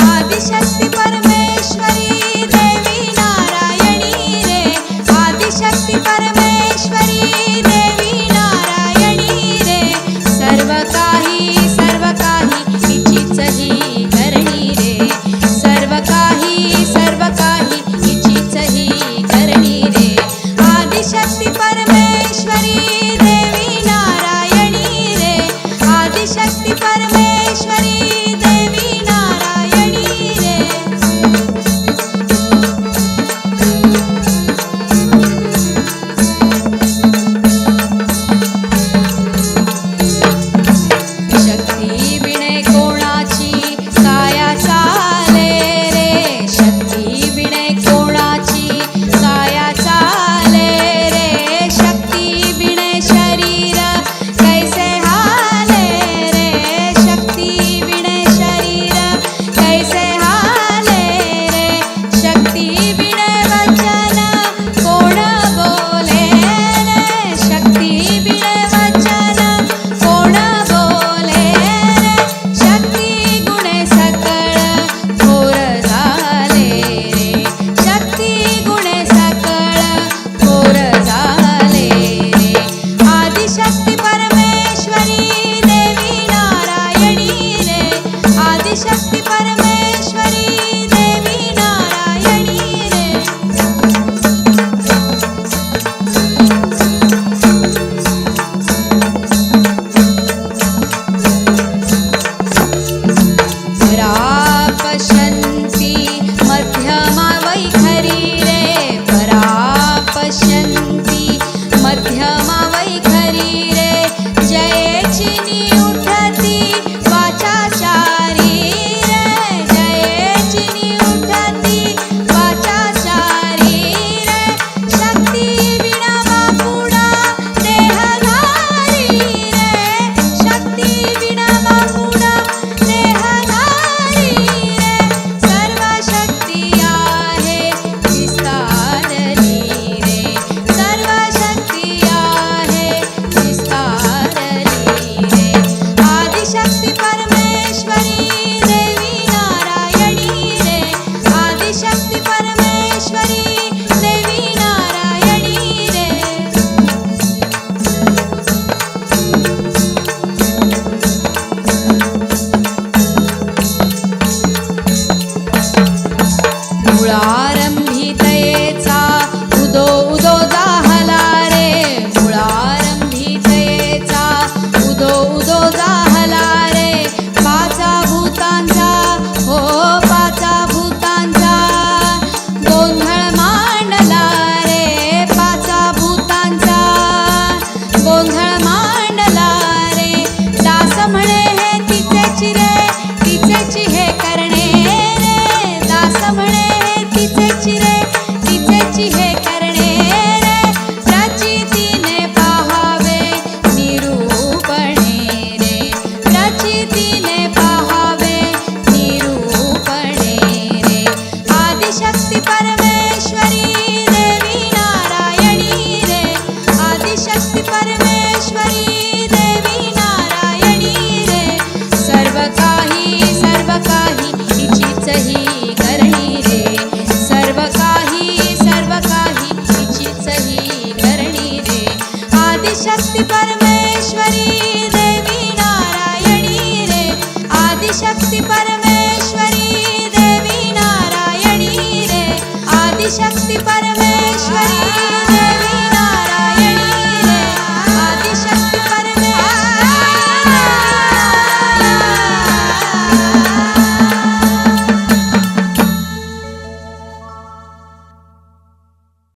आदिशक्ती परमेश्वरी देवी नारायणी रे, आदिशक्ती परमेश्वरी देवी नारायणी रे, सर्व काही हिचीच ही करणी रे, सर्व काही हिचीच ही करणी रे, आदिशक्ती परमेश्वरी देवी नारायणी रे, आदिशक्ती परमेश्वरी देवी नारायणी रे। शक्ती विणे कोणाची काया चाले रे, शक्ती विणे कोणाची काया चाले रे, शक्ती विणे शरीर कैसे हाले रे, शक्ती विणे शरीर कैसे हाले रे, शक्ती विणे वचन कोण बोले रे, शक्ती विणे वचन कोण बोले रे, शक्ती गुणे सकळ थोर झाले रे, शक्ती गुणे सकळ थोर झाले रे, आदिशक्ती परमेश्वरी देवी नारायणी रे, आदिशक्ती परमेश्वरी देवी नारायणी रे। परापश्यन्ति मध्यमा वैखरी रे, परापश्यन्ति मध्यमा वैखरी रे, जयेचिनी उठती वाचाचारी रे, जयेचिनी उठती वाचाचारी रे, शक्ती विणा बापुडा देहधारी रे, शक्ती विणा बापुडा देहधारी रे, सर्व शक्ती आहे विस्तारली रे, सर्व शक्ती आहे विस्तारली रे, आदिशक्ती परमेश्वरी देवी नारायणी रे, आदिशक्ती परमेश्वरी देवी नारायणी रे। मुळारंभी तयेचा उदो उदो जाहला रे, मुळारंभी तयेचा उदो उदो जाहला रे, पाचा भूतांचा हो पाचा भूतांचा गोंधळ मांडला रे, पाचा भूतांचा गोंधळ मांडला रे, दास म्हणे हे तिचेची रे, तिचेची हे करणे रे, दास म्हणे हे तिचेची रे, तिचेची हे करणे रे, प्रचितीने पाहावे निरूपणे रे, प्रचितीने पाहावे निरूपणे रे, आदिशक्ती परमेश्वरी देवी नारायणी रे, आदिशक्ती परमेश्वरी देवी नारायणी रे, सर्व काही हिचीच ही करणी रे, सर्व काही हिचीच ही करणी रे, आदिशक्ती परमेश्वरी देवी नारायणी रे, आदिशक्ती परमेश्वरी देवी नारायणी रे, आदिशक्ती